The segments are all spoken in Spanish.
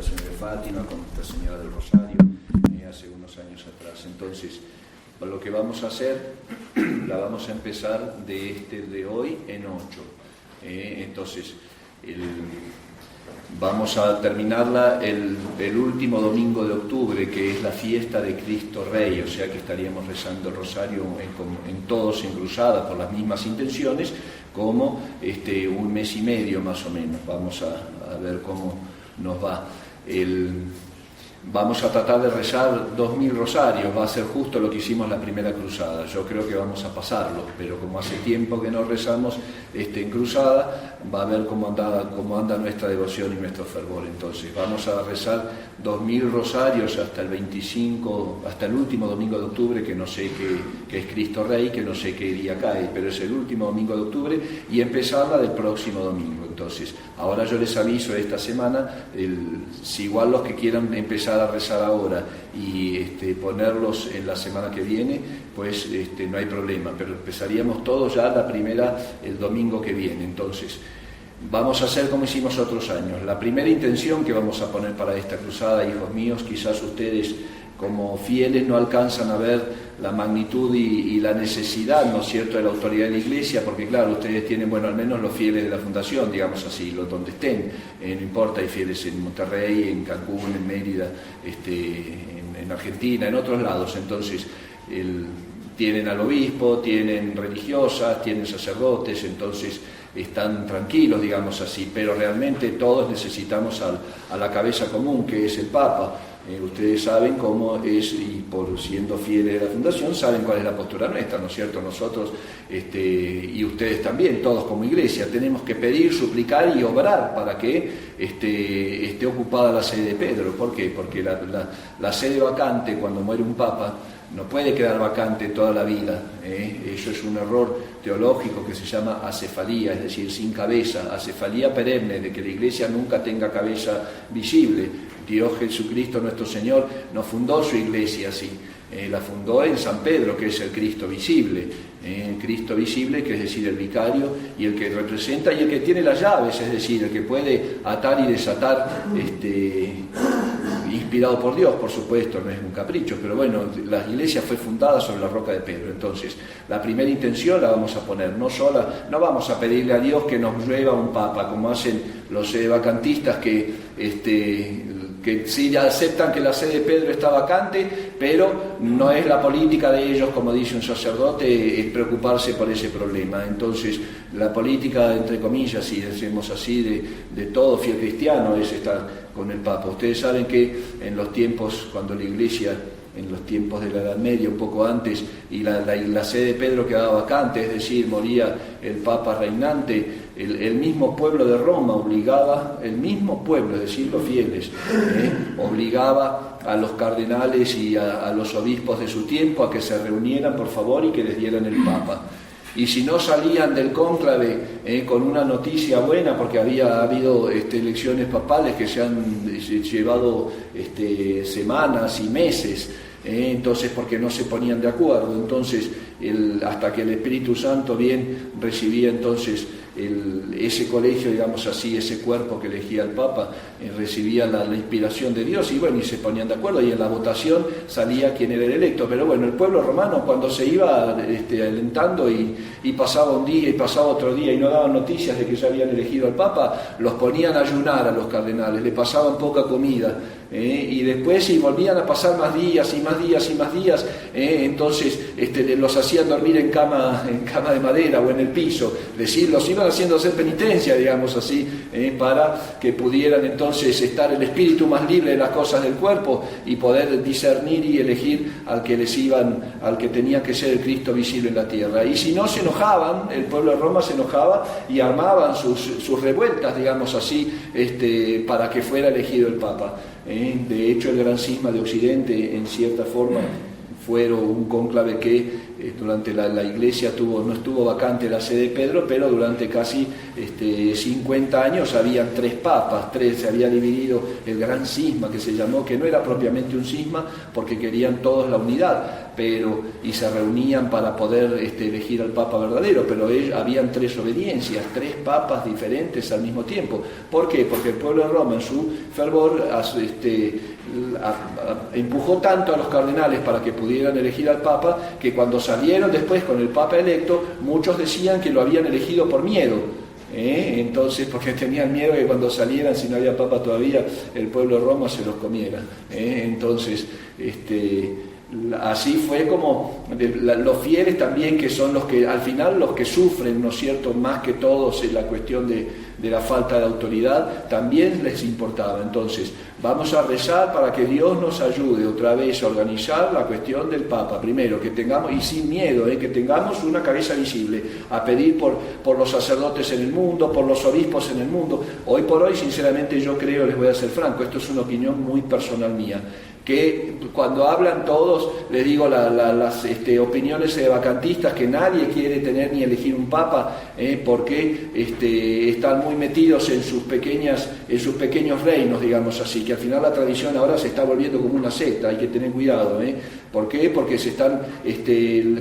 Nuestra Señora de Fátima, con Nuestra Señora del Rosario, hace unos años atrás. Entonces, lo que vamos a hacer, la vamos a empezar de hoy en 8. Entonces, vamos a terminarla el último domingo de octubre, que es la fiesta de Cristo Rey, o sea que estaríamos rezando el rosario en todos en cruzada por las mismas intenciones, como un mes y medio más o menos. Vamos a ver cómo nos va. Vamos a tratar de rezar 2000 rosarios, va a ser justo lo que hicimos la primera cruzada. Yo creo que vamos a pasarlo, pero como hace tiempo que no rezamos en cruzada, va a ver cómo anda nuestra devoción y nuestro fervor. Entonces vamos a rezar 2000 rosarios hasta el 25, hasta el último domingo de octubre, que no sé que es Cristo Rey, que no sé qué día cae, pero es el último domingo de octubre, y empezarla del próximo domingo. Entonces, ahora yo les aviso esta semana, si igual los que quieran empezar a rezar ahora y ponerlos en la semana que viene, pues no hay problema, pero empezaríamos todos ya la primera el domingo que viene. Entonces, vamos a hacer como hicimos otros años. La primera intención que vamos a poner para esta cruzada, hijos míos, quizás ustedes como fieles no alcanzan a ver la magnitud y la necesidad, ¿no es cierto?, de la autoridad de la Iglesia, porque claro, ustedes tienen, bueno, al menos los fieles de la Fundación, digamos así, los donde estén, no importa, hay fieles en Monterrey, en Cancún, en Mérida, en Argentina, en otros lados. Entonces, tienen al obispo, tienen religiosas, tienen sacerdotes, entonces están tranquilos, digamos así, pero realmente todos necesitamos a la cabeza común, que es el Papa. Ustedes saben cómo es, y por siendo fieles de la Fundación, saben cuál es la postura nuestra, ¿no es cierto? Nosotros, y ustedes también, todos como Iglesia, tenemos que pedir, suplicar y obrar para que esté ocupada la sede de Pedro. ¿Por qué? Porque la sede vacante, cuando muere un Papa, no puede quedar vacante toda la vida. Eso es un error teológico que se llama acefalía, es decir, sin cabeza, acefalía perenne, de que la Iglesia nunca tenga cabeza visible. Dios Jesucristo nuestro Señor no fundó su Iglesia así, la fundó en San Pedro, que es el Cristo visible, el Cristo visible, que es decir, el vicario y el que representa y el que tiene las llaves, es decir, el que puede atar y desatar, inspirado por Dios, por supuesto, no es un capricho, pero bueno, la Iglesia fue fundada sobre la roca de Pedro. Entonces, la primera intención la vamos a poner, no vamos a pedirle a Dios que nos llueva un Papa, como hacen los vacantistas que sí ya aceptan que la sede de Pedro está vacante, pero no es la política de ellos, como dice un sacerdote, es preocuparse por ese problema. Entonces, la política, entre comillas, si decimos así, de todo fiel cristiano, es estar con el Papa. Ustedes saben que en los tiempos, cuando la Iglesia, en los tiempos de la Edad Media, un poco antes, y la sede de Pedro quedaba vacante, es decir, moría el Papa reinante, el mismo pueblo de Roma obligaba, el mismo pueblo, es decir, los fieles, obligaba a los cardenales y a los obispos de su tiempo a que se reunieran, por favor, y que les dieran el Papa. Y si no salían del cónclave con una noticia buena, porque había habido elecciones papales que se han llevado semanas y meses, entonces porque no se ponían de acuerdo, entonces hasta que el Espíritu Santo bien recibía entonces ese colegio, digamos así, ese cuerpo que elegía el Papa, recibía la inspiración de Dios y bueno, y se ponían de acuerdo y en la votación salía quién era el electo. Pero bueno, el pueblo romano, cuando se iba alentando y pasaba un día y pasaba otro día y no daban noticias de que ya habían elegido al Papa, los ponían a ayunar a los cardenales, le pasaban poca comida, y después si volvían a pasar más días y más días y más días, entonces los hacían dormir en cama de madera o en el piso, decir, los iban haciendo hacer penitencia, digamos así, para que pudieran entonces estar el espíritu más libre de las cosas del cuerpo y poder discernir y elegir al que tenía que ser el Cristo visible en la tierra. Y si no, se enojaban, el pueblo de Roma se enojaba y armaban sus revueltas, digamos así, para que fuera elegido el Papa. De hecho, el Gran Cisma de Occidente, en cierta forma, fueron un cónclave que durante la iglesia no estuvo vacante la sede de Pedro, pero durante casi 50 años habían 3 papas, se había dividido el gran cisma que se llamó, que no era propiamente un cisma porque querían todos la unidad, y se reunían para poder elegir al papa verdadero, pero habían 3 obediencias, 3 papas diferentes al mismo tiempo. ¿Por qué? Porque el pueblo de Roma en su fervor empujó tanto a los cardenales para que pudieran elegir al papa, que cuando salieron después con el papa electo, muchos decían que lo habían elegido por miedo. Entonces, porque tenían miedo que cuando salieran, si no había papa todavía, el pueblo de Roma se los comiera. Entonces, así fue como los fieles también, que son los que al final los que sufren, ¿no es cierto?, más que todos en la cuestión de la falta de autoridad, también les importaba. Entonces vamos a rezar para que Dios nos ayude otra vez a organizar la cuestión del Papa, primero, que tengamos, y sin miedo, que tengamos una cabeza visible, a pedir por los sacerdotes en el mundo, por los obispos en el mundo. Hoy por hoy, sinceramente, yo creo, les voy a ser franco, esto es una opinión muy personal mía, que cuando hablan todos, les digo, las opiniones vacantistas, que nadie quiere tener ni elegir un papa, porque están muy metidos en sus pequeños reinos, digamos así, que al final la tradición ahora se está volviendo como una secta, hay que tener cuidado. ¿Por qué? Porque se están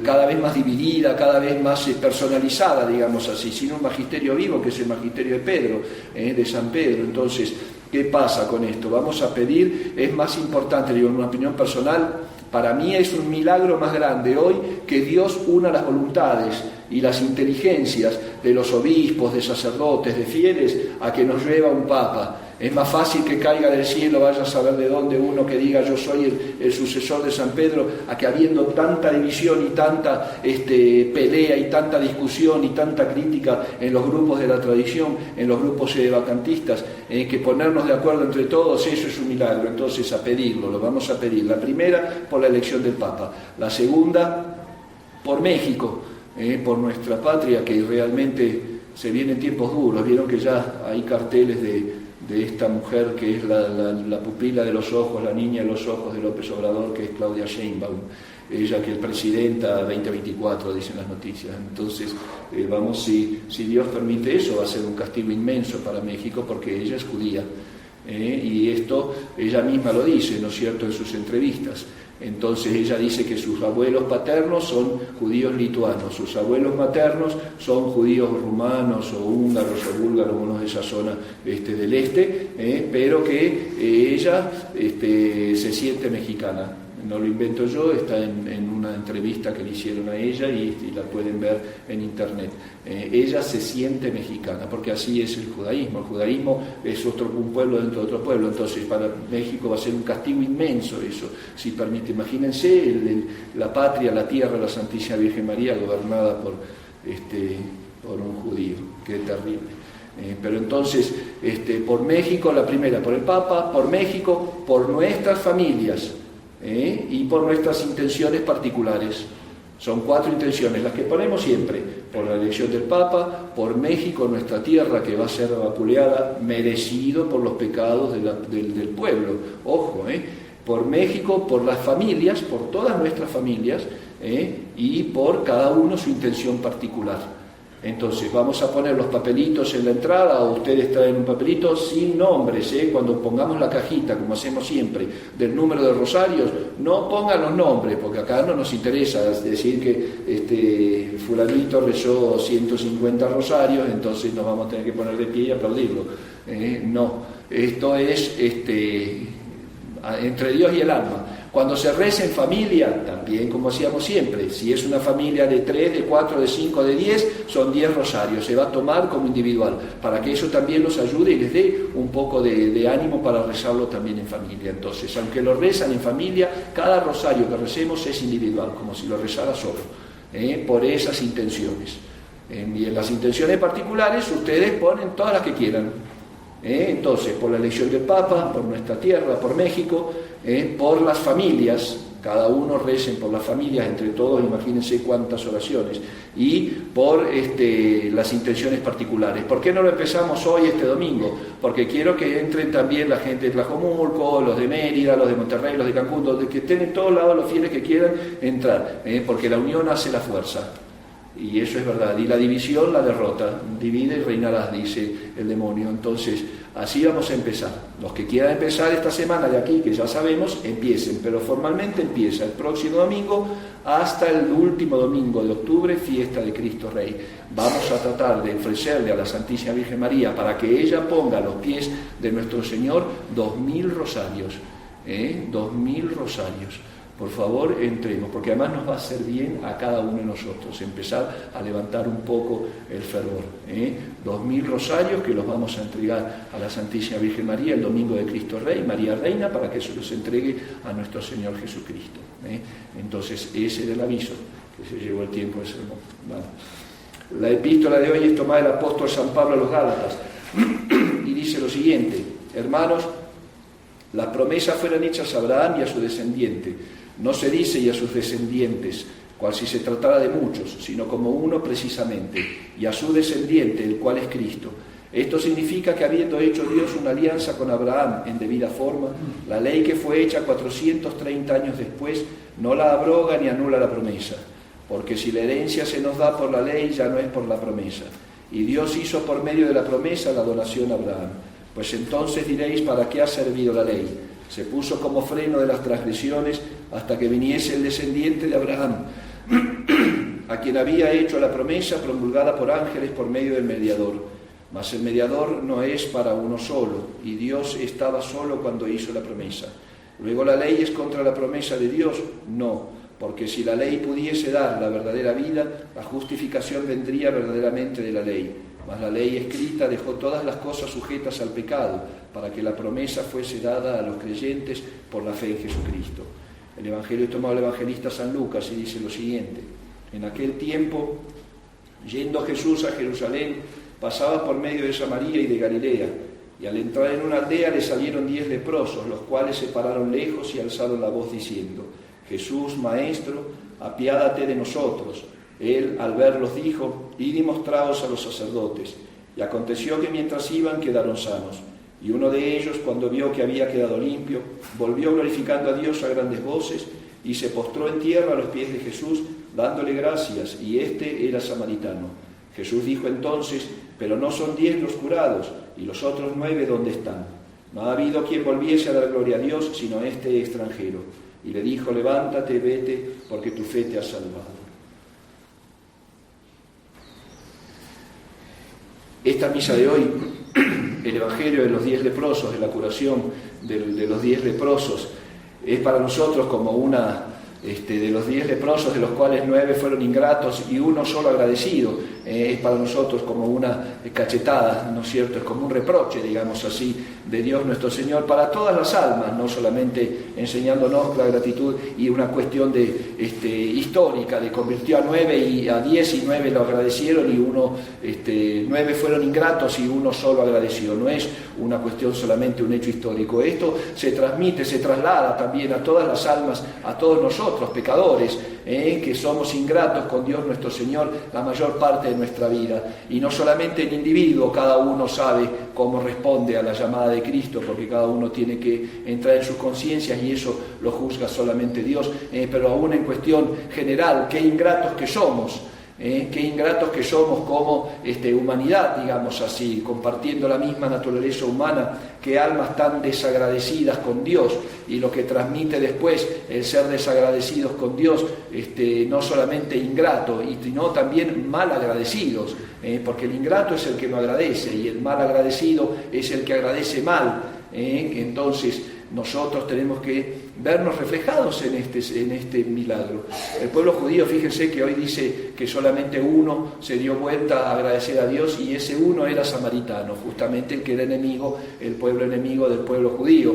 cada vez más dividida, cada vez más personalizada, digamos así, sin un magisterio vivo, que es el magisterio de Pedro, de San Pedro. Entonces, ¿qué pasa con esto? Vamos a pedir, es más importante, digo, en una opinión personal, para mí es un milagro más grande hoy que Dios una las voluntades y las inteligencias de los obispos, de sacerdotes, de fieles, a que nos lleva un papa. Es más fácil que caiga del cielo, vaya a saber de dónde, uno que diga yo soy el sucesor de San Pedro, a que habiendo tanta división y tanta pelea y tanta discusión y tanta crítica en los grupos de la tradición, en los grupos vacantistas, que ponernos de acuerdo entre todos, eso es un milagro. Entonces, a pedirlo, lo vamos a pedir. La primera, por la elección del Papa. La segunda, por México, por nuestra patria, que realmente se vienen tiempos duros. Vieron que ya hay carteles de esta mujer que es la pupila de los ojos, la niña de los ojos de López Obrador, que es Claudia Sheinbaum, ella que es presidenta 2024, dicen las noticias. Entonces, si Dios permite eso, va a ser un castigo inmenso para México, porque ella es judía, y esto ella misma lo dice, ¿no es cierto?, en sus entrevistas. Entonces ella dice que sus abuelos paternos son judíos lituanos, sus abuelos maternos son judíos rumanos o húngaros o búlgaros, unos de esa zona del este, pero que ella se siente mexicana. No lo invento yo, está en una entrevista que le hicieron a ella y la pueden ver en internet. Ella se siente mexicana, porque así es el judaísmo. El judaísmo es un pueblo dentro de otro pueblo. Entonces para México va a ser un castigo inmenso eso, si permite. Imagínense la patria, la tierra, la Santísima Virgen María gobernada por un judío. Qué terrible. Pero entonces, por México, la primera, por el Papa, por México, por nuestras familias, y por nuestras intenciones particulares. Son 4 intenciones, las que ponemos siempre: por la elección del Papa, por México, nuestra tierra que va a ser vapuleada, merecido por los pecados del pueblo, ojo, por México, por las familias, por todas nuestras familias, y por cada uno su intención particular. Entonces vamos a poner los papelitos en la entrada, o ustedes traen un papelito sin nombres, cuando pongamos la cajita, como hacemos siempre, del número de rosarios, no pongan los nombres, porque acá no nos interesa decir que fulanito rezó 150 rosarios, entonces nos vamos a tener que poner de pie y aplaudirlo. No, esto es entre Dios y el alma. Cuando se reza en familia, también como hacíamos siempre, si es una familia de 3, de 4, de 5, de 10, son 10 rosarios, se va a tomar como individual, para que eso también los ayude y les dé un poco de ánimo para rezarlo también en familia. Entonces, aunque lo rezan en familia, cada rosario que recemos es individual, como si lo rezara solo, por esas intenciones. Y en las intenciones particulares, ustedes ponen todas las que quieran. Entonces, por la elección del Papa, por nuestra tierra, por México, por las familias, Cada uno recen por las familias, entre todos, imagínense cuántas oraciones, y por las intenciones particulares. ¿Por qué no lo empezamos hoy, este domingo? Porque quiero que entren también la gente de Tlajomulco, los de Mérida, los de Monterrey, los de Cancún, donde que estén en todos lados los fieles que quieran entrar, porque la unión hace la fuerza. Y eso es verdad, y la división la derrota, divide y reinarás, dice el demonio. Entonces, así vamos a empezar. Los que quieran empezar esta semana de aquí, que ya sabemos, empiecen, pero formalmente empieza el próximo domingo hasta el último domingo de octubre, fiesta de Cristo Rey. Vamos a tratar de ofrecerle a la Santísima Virgen María, para que ella ponga a los pies de nuestro Señor 2000 rosarios, 2000 rosarios. Por favor, entremos, porque además nos va a hacer bien a cada uno de nosotros empezar a levantar un poco el fervor. 2000 rosarios que los vamos a entregar a la Santísima Virgen María el domingo de Cristo Rey, María Reina, para que se los entregue a nuestro Señor Jesucristo. Entonces, ese era el aviso, que se llevó el tiempo de sermón. Vale. La epístola de hoy es tomada del apóstol San Pablo a los Gálatas y dice lo siguiente: hermanos, las promesas fueron hechas a Abraham y a su descendiente. No se dice y a sus descendientes, cual si se tratara de muchos, sino como uno precisamente, y a su descendiente, el cual es Cristo. Esto significa que habiendo hecho Dios una alianza con Abraham en debida forma, la ley que fue hecha 430 años después no la abroga ni anula la promesa, porque si la herencia se nos da por la ley, ya no es por la promesa. Y Dios hizo por medio de la promesa la donación a Abraham. Pues entonces diréis, ¿para qué ha servido la ley? Se puso como freno de las transgresiones hasta que viniese el descendiente de Abraham, a quien había hecho la promesa promulgada por ángeles por medio del mediador. Mas el mediador no es para uno solo, y Dios estaba solo cuando hizo la promesa. Luego, ¿la ley es contra la promesa de Dios? No, porque si la ley pudiese dar la verdadera vida, la justificación vendría verdaderamente de la ley. Mas la ley escrita dejó todas las cosas sujetas al pecado, para que la promesa fuese dada a los creyentes por la fe en Jesucristo. El Evangelio es tomado del evangelista San Lucas y dice lo siguiente: en aquel tiempo, yendo Jesús a Jerusalén, pasaba por medio de Samaria y de Galilea, y al entrar en una aldea le salieron 10 leprosos, los cuales se pararon lejos y alzaron la voz diciendo: Jesús, Maestro, apiádate de nosotros. Él, al verlos, dijo: id y mostraos a los sacerdotes. Y aconteció que mientras iban quedaron sanos. Y uno de ellos, cuando vio que había quedado limpio, volvió glorificando a Dios a grandes voces, y se postró en tierra a los pies de Jesús, dándole gracias, y éste era samaritano. Jesús dijo entonces: pero no son 10 los curados, y los otros 9 ¿dónde están? No ha habido quien volviese a dar gloria a Dios, sino este extranjero. Y le dijo: levántate, vete, porque tu fe te ha salvado. Esta misa de hoy, el Evangelio de los 10 leprosos, de la curación de los 10 leprosos, es para nosotros como una de los 10 leprosos, de los cuales 9 fueron ingratos y uno solo agradecido. Es para nosotros como una cachetada, ¿no es cierto? Es como un reproche, digamos así, de Dios nuestro Señor para todas las almas, no solamente enseñándonos la gratitud y una cuestión histórica, de convirtió a 9 y a 10 y 9 lo agradecieron y 9 fueron ingratos y uno solo agradeció. No es una cuestión solamente, un hecho histórico. Esto se transmite, se traslada también a todas las almas, a todos nosotros, pecadores, que somos ingratos con Dios nuestro Señor la mayor parte de nuestra vida. Y no solamente el individuo, cada uno sabe cómo responde a la llamada de Cristo, porque cada uno tiene que entrar en sus conciencias y eso lo juzga solamente Dios, pero aún en cuestión general, qué ingratos que somos. Qué ingratos que somos como humanidad, digamos así, compartiendo la misma naturaleza humana, qué almas tan desagradecidas con Dios, y lo que transmite después el ser desagradecidos con Dios, no solamente ingrato, sino también mal agradecidos, porque el ingrato es el que no agradece y el mal agradecido es el que agradece mal. Entonces nosotros tenemos que vernos reflejados en este milagro. El pueblo judío, fíjense que hoy dice que solamente uno se dio vuelta a agradecer a Dios, y ese uno era samaritano, justamente el que era enemigo, el pueblo enemigo del pueblo judío.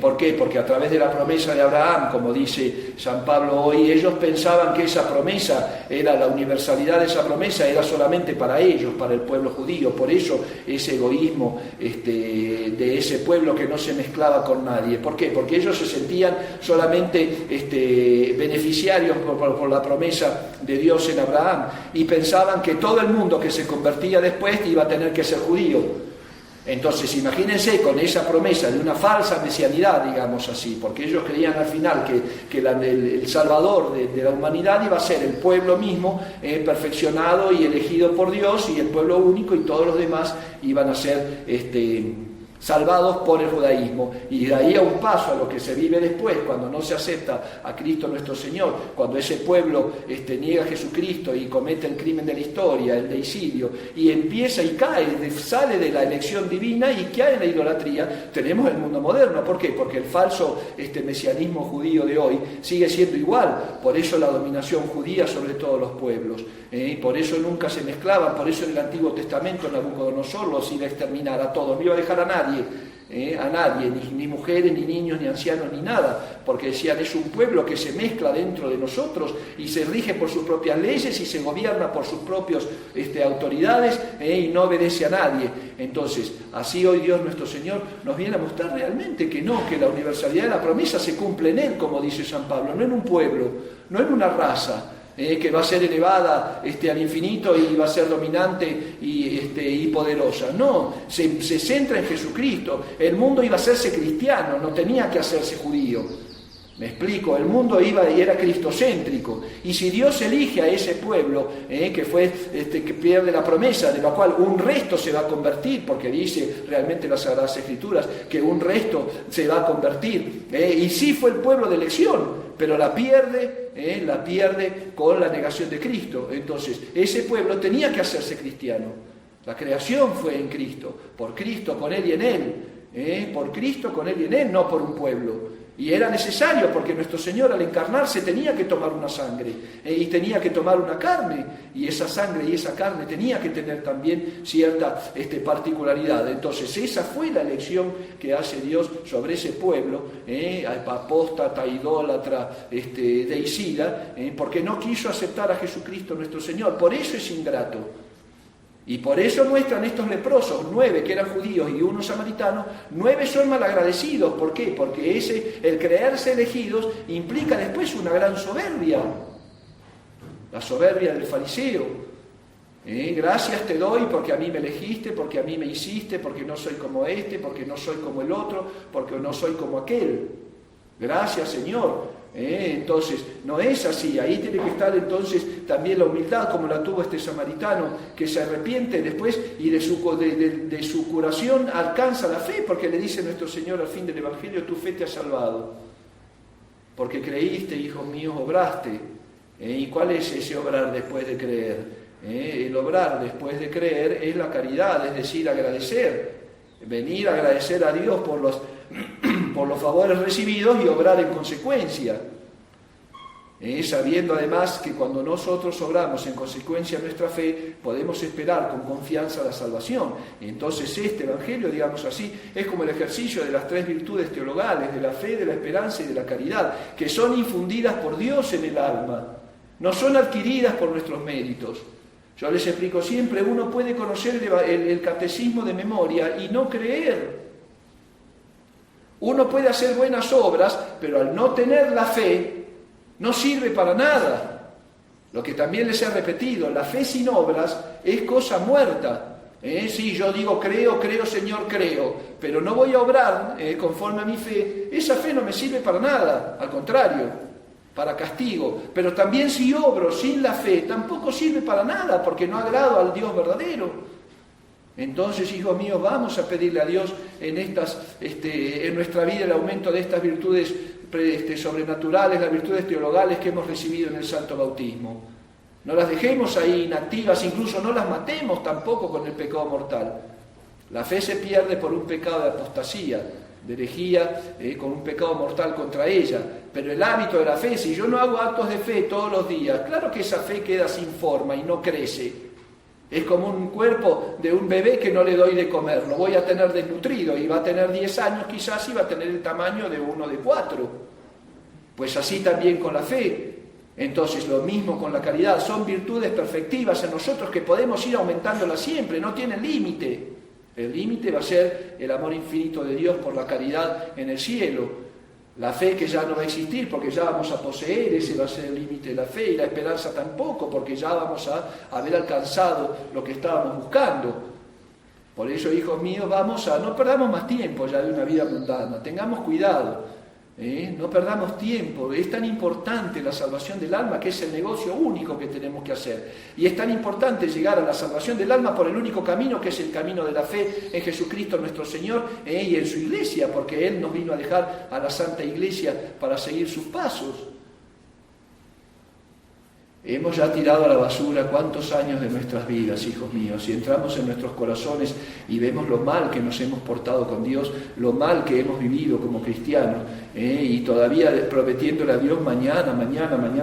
¿Por qué? Porque a través de la promesa de Abraham, como dice San Pablo hoy, ellos pensaban que esa promesa era la universalidad de esa promesa, era solamente para ellos, para el pueblo judío. Por eso ese egoísmo de ese pueblo que no se mezclaba con nadie. nadie. ¿Por qué? Porque ellos se sentían solamente beneficiarios por la promesa de Dios en Abraham y pensaban que todo el mundo que se convertía después iba a tener que ser judío. Entonces imagínense con esa promesa de una falsa mesianidad, digamos así, porque ellos creían al final que el Salvador de la humanidad iba a ser el pueblo mismo, perfeccionado y elegido por Dios, y el pueblo único, y todos los demás iban a ser salvados por el judaísmo. Y de ahí a un paso a lo que se vive después, cuando no se acepta a Cristo nuestro Señor, cuando ese pueblo niega a Jesucristo y comete el crimen de la historia, el deicidio, y empieza y cae, sale de la elección divina y cae en la idolatría, tenemos el mundo moderno. ¿Por qué? Porque el falso mesianismo judío de hoy sigue siendo igual. Por eso la dominación judía sobre todos los pueblos, por eso nunca se mezclaban, por eso en el Antiguo Testamento Nabucodonosor los iba a exterminar a todos, no iba a dejar a nadie, ni mujeres, ni niños, ni ancianos, ni nada, porque decían, es un pueblo que se mezcla dentro de nosotros y se rige por sus propias leyes y se gobierna por sus propias autoridades, y no obedece a nadie. Entonces, así hoy Dios nuestro Señor nos viene a mostrar realmente que no, que la universalidad de la promesa se cumple en Él, como dice San Pablo, no en un pueblo, no en una raza, que va a ser elevada al infinito y va a ser dominante y poderosa. No, se centra en Jesucristo. El mundo iba a hacerse cristiano, no tenía que hacerse judío. Me explico, el mundo iba y era cristocéntrico, y si Dios elige a ese pueblo que fue que pierde la promesa, de la cual un resto se va a convertir, porque dice realmente las Sagradas Escrituras que un resto se va a convertir, y sí fue el pueblo de elección, pero la pierde con la negación de Cristo. Entonces ese pueblo tenía que hacerse cristiano. La creación fue en Cristo, por Cristo, con Él y en Él, por Cristo, con Él y en Él, no por un pueblo. Y era necesario, porque nuestro Señor al encarnarse tenía que tomar una sangre, y tenía que tomar una carne, y esa sangre y esa carne tenía que tener también cierta particularidad. Entonces esa fue la elección que hace Dios sobre ese pueblo, apóstata, idólatra, deicida, porque no quiso aceptar a Jesucristo nuestro Señor. Por eso es ingrato. Y por eso muestran estos leprosos, 9 que eran judíos y 1 samaritano, 9 son malagradecidos. ¿Por qué? Porque el creerse elegidos implica después una gran soberbia, la soberbia del fariseo. Gracias te doy porque a mí me elegiste, porque a mí me hiciste, porque no soy como porque no soy como el otro, porque no soy como aquel. Gracias, Señor. Entonces, no es así. Ahí tiene que estar entonces también la humildad, como la tuvo este samaritano, que se arrepiente después y de su curación alcanza la fe, porque le dice nuestro Señor al fin del Evangelio, tu fe te ha salvado, porque creíste, hijo mío, obraste. ¿Y cuál es ese obrar después de creer? El obrar después de creer es la caridad, es decir, agradecer, venir a agradecer a Dios por los favores recibidos y obrar en consecuencia, sabiendo además que cuando nosotros obramos en consecuencia de nuestra fe, podemos esperar con confianza la salvación. Entonces este Evangelio, digamos así, es como el ejercicio de las 3 virtudes teologales, de la fe, de la esperanza y de la caridad, que son infundidas por Dios en el alma, no son adquiridas por nuestros méritos. Yo les explico siempre, uno puede conocer el catecismo de memoria y no creer. Uno puede hacer buenas obras, pero al no tener la fe, no sirve para nada. Lo que también les he repetido, la fe sin obras es cosa muerta. Si yo digo creo, Señor, creo, pero no voy a obrar conforme a mi fe, esa fe no me sirve para nada, al contrario, para castigo. Pero también si obro sin la fe, tampoco sirve para nada, porque no agrado al Dios verdadero. Entonces, hijos míos, vamos a pedirle a Dios en nuestra vida el aumento de estas virtudes sobrenaturales, las virtudes teologales que hemos recibido en el Santo Bautismo. No las dejemos ahí inactivas, incluso no las matemos tampoco con el pecado mortal. La fe se pierde por un pecado de apostasía, de herejía, con un pecado mortal contra ella. Pero el hábito de la fe, si yo no hago actos de fe todos los días, claro que esa fe queda sin forma y no crece. Es como un cuerpo de un bebé que no le doy de comer, lo voy a tener desnutrido y va a tener 10 años quizás y va a tener el tamaño de uno de 4. Pues así también con la fe. Entonces lo mismo con la caridad, son virtudes perfectivas en nosotros que podemos ir aumentándolas siempre, no tienen límite. El límite va a ser el amor infinito de Dios por la caridad en el cielo. La fe que ya no va a existir porque ya vamos a poseer, ese va a ser el límite de la fe, y la esperanza tampoco porque ya vamos a haber alcanzado lo que estábamos buscando. Por eso, hijos míos, no perdamos más tiempo ya de una vida mundana, tengamos cuidado, no perdamos tiempo. Es tan importante la salvación del alma que es el negocio único que tenemos que hacer, y es tan importante llegar a la salvación del alma por el único camino que es el camino de la fe en Jesucristo nuestro Señor y en su iglesia, porque Él nos vino a dejar a la Santa Iglesia para seguir sus pasos. Hemos ya tirado a la basura cuántos años de nuestras vidas, hijos míos, y entramos en nuestros corazones y vemos lo mal que nos hemos portado con Dios, lo mal que hemos vivido como cristianos, y todavía prometiéndole a Dios mañana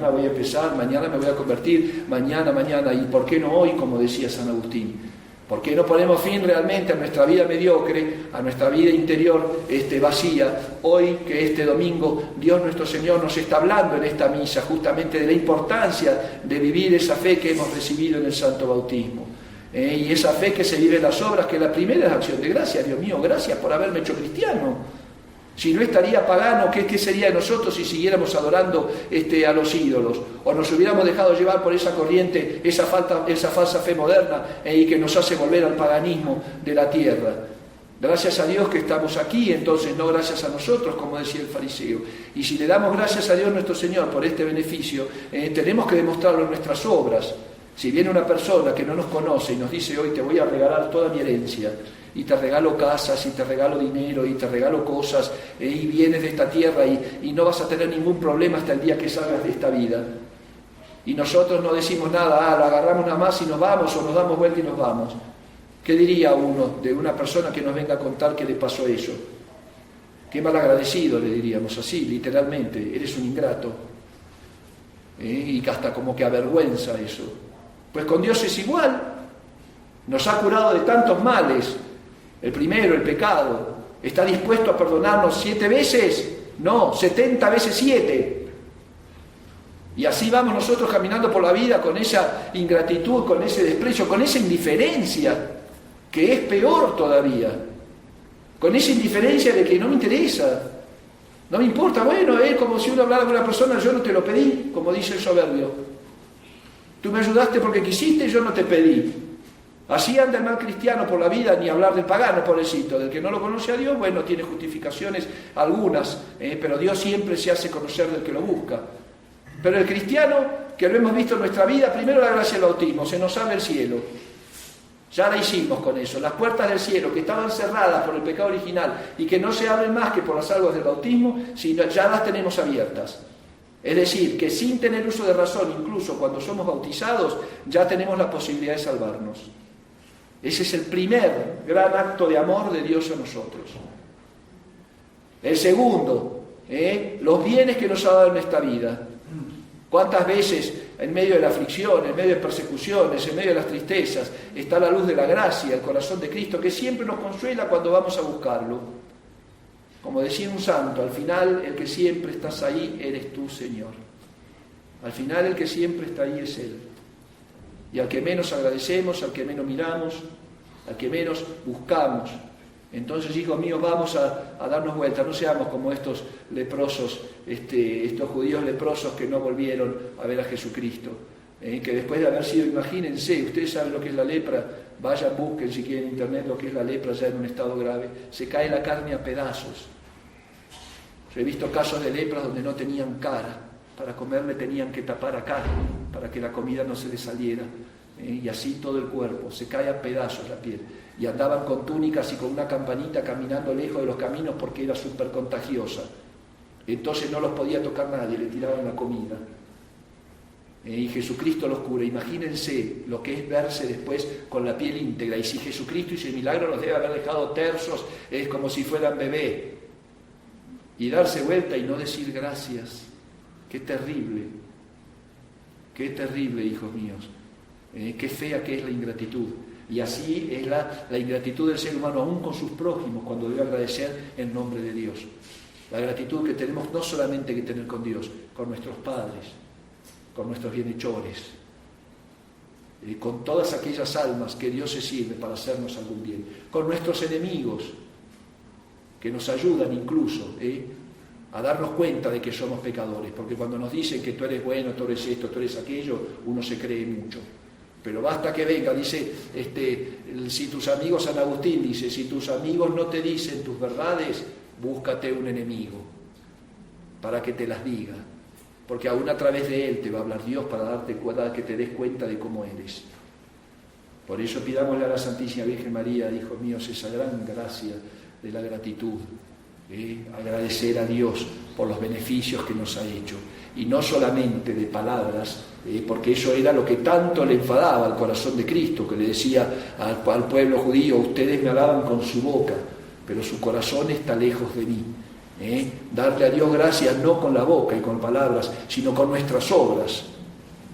voy a empezar, mañana me voy a convertir, mañana, y ¿por qué no hoy, como decía San Agustín? ¿Por qué no ponemos fin realmente a nuestra vida mediocre, a nuestra vida interior vacía? Hoy, que este domingo Dios nuestro Señor nos está hablando en esta misa justamente de la importancia de vivir esa fe que hemos recibido en el Santo Bautismo. Y esa fe que se vive en las obras, que la primera es acción de gracias. Dios mío, gracias por haberme hecho cristiano. Si no estaría pagano, ¿qué sería de nosotros si siguiéramos adorando a los ídolos? O nos hubiéramos dejado llevar por esa corriente, esa falsa fe moderna, y que nos hace volver al paganismo de la tierra. Gracias a Dios que estamos aquí, entonces no gracias a nosotros, como decía el fariseo. Y si le damos gracias a Dios nuestro Señor por este beneficio, tenemos que demostrarlo en nuestras obras. Si viene una persona que no nos conoce y nos dice: hoy te voy a regalar toda mi herencia, y te regalo casas, y te regalo dinero, y te regalo cosas, y vienes de esta tierra y no vas a tener ningún problema hasta el día que salgas de esta vida. Y nosotros no decimos nada, lo agarramos nada más y nos vamos, o nos damos vuelta y nos vamos. ¿Qué diría uno de una persona que nos venga a contar que le pasó eso? Qué mal agradecido, le diríamos así, literalmente, eres un ingrato. Y hasta como que avergüenza eso. Pues con Dios es igual, nos ha curado de tantos males. El primero, el pecado. ¿Está dispuesto a perdonarnos 7 veces? No, 70 veces 7. Y así vamos nosotros caminando por la vida con esa ingratitud, con ese desprecio, con esa indiferencia, que es peor todavía. Con esa indiferencia de que no me interesa, no me importa. Bueno, es como si uno hablara con una persona: yo no te lo pedí, como dice el soberbio. Tú me ayudaste porque quisiste y yo no te pedí. Así anda el mal cristiano por la vida, ni hablar del pagano, pobrecito. Del que no lo conoce a Dios, bueno, tiene justificaciones algunas, pero Dios siempre se hace conocer del que lo busca. Pero el cristiano, que lo hemos visto en nuestra vida, primero la gracia del bautismo, se nos abre el cielo. Ya la hicimos con eso. Las puertas del cielo, que estaban cerradas por el pecado original y que no se abren más que por las aguas del bautismo, sino ya las tenemos abiertas. Es decir, que sin tener uso de razón, incluso cuando somos bautizados, ya tenemos la posibilidad de salvarnos. Ese es el primer gran acto de amor de Dios a nosotros. El segundo, los bienes que nos ha dado en esta vida. ¿Cuántas veces en medio de la aflicción, en medio de persecuciones, en medio de las tristezas, está la luz de la gracia, el corazón de Cristo, que siempre nos consuela cuando vamos a buscarlo? Como decía un santo: al final el que siempre estás ahí eres tú, Señor. Al final el que siempre está ahí es Él. Y al que menos agradecemos, al que menos miramos, al que menos buscamos. Entonces, hijos míos, vamos a darnos vuelta. No seamos como estos leprosos, estos judíos leprosos que no volvieron a ver a Jesucristo. Que después de haber sido, imagínense, ustedes saben lo que es la lepra, vayan, busquen si quieren en internet lo que es la lepra ya en un estado grave. Se cae la carne a pedazos. Yo he visto casos de lepras donde no tenían cara. Para comer le tenían que tapar acá, para que la comida no se les saliera. Y así todo el cuerpo, se cae a pedazos la piel. Y andaban con túnicas y con una campanita caminando lejos de los caminos porque era súper contagiosa. Entonces no los podía tocar nadie, le tiraban la comida. Y Jesucristo los cura. Imagínense lo que es verse después con la piel íntegra. Y si Jesucristo hizo el milagro, los debe haber dejado tersos, es como si fueran bebé. Y darse vuelta y no decir gracias. Qué terrible, hijos míos. Qué fea que es la ingratitud. Y así es la ingratitud del ser humano, aún con sus prójimos, cuando debe agradecer en nombre de Dios. La gratitud que tenemos no solamente que tener con Dios, con nuestros padres, con nuestros bienhechores. con todas aquellas almas que Dios se sirve para hacernos algún bien, con nuestros enemigos, que nos ayudan incluso a darnos cuenta de que somos pecadores, porque cuando nos dicen que tú eres bueno, tú eres esto, tú eres aquello, uno se cree mucho. Pero basta que venga, dice, si tus amigos, San Agustín dice, si tus amigos no te dicen tus verdades, búscate un enemigo para que te las diga, porque aún a través de él te va a hablar Dios para darte cuenta, que te des cuenta de cómo eres. Por eso pidámosle a la Santísima Virgen María, hijos míos, esa gran gracia de la gratitud, agradecer a Dios por los beneficios que nos ha hecho, y no solamente de palabras, porque eso era lo que tanto le enfadaba al corazón de Cristo, que le decía al pueblo judío, ustedes me alaban con su boca, pero su corazón está lejos de mí. Darle a Dios gracias no con la boca y con palabras, sino con nuestras obras,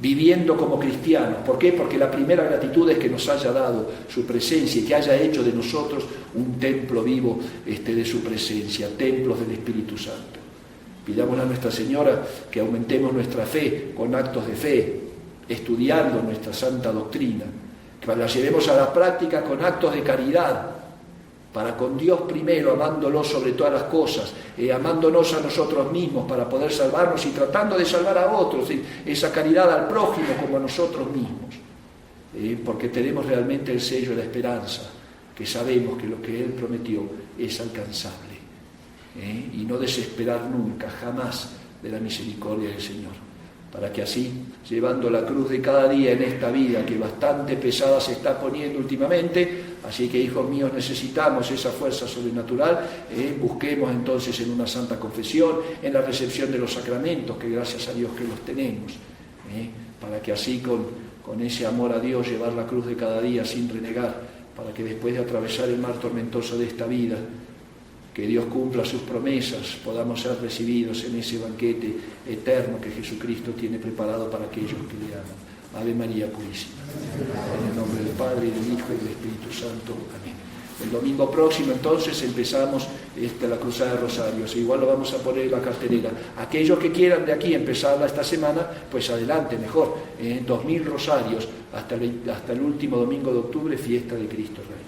viviendo como cristianos. ¿Por qué? Porque la primera gratitud es que nos haya dado su presencia y que haya hecho de nosotros un templo vivo de su presencia, templos del Espíritu Santo. Pidámosle a Nuestra Señora que aumentemos nuestra fe con actos de fe, estudiando nuestra santa doctrina, que la llevemos a la práctica con actos de caridad, para con Dios primero, amándolo sobre todas las cosas, amándonos a nosotros mismos para poder salvarnos y tratando de salvar a otros, esa caridad al prójimo como a nosotros mismos, porque tenemos realmente el sello de la esperanza, que sabemos que lo que Él prometió es alcanzable, y no desesperar nunca, jamás, de la misericordia del Señor, para que así, llevando la cruz de cada día en esta vida, que bastante pesada se está poniendo últimamente, así que, hijos míos, necesitamos esa fuerza sobrenatural, busquemos entonces en una santa confesión, en la recepción de los sacramentos, que gracias a Dios que los tenemos, para que así con ese amor a Dios, llevar la cruz de cada día sin renegar, para que después de atravesar el mar tormentoso de esta vida, que Dios cumpla sus promesas, podamos ser recibidos en ese banquete eterno que Jesucristo tiene preparado para aquellos que le aman. Ave María Purísima. En el nombre del Padre, y del Hijo, y del Espíritu Santo. Amén. El domingo próximo, entonces, empezamos la Cruzada de Rosarios. Igual lo vamos a poner en la cartelera. Aquellos que quieran de aquí empezarla esta semana, pues adelante, mejor. 2000 rosarios hasta el último domingo de octubre, fiesta de Cristo Rey.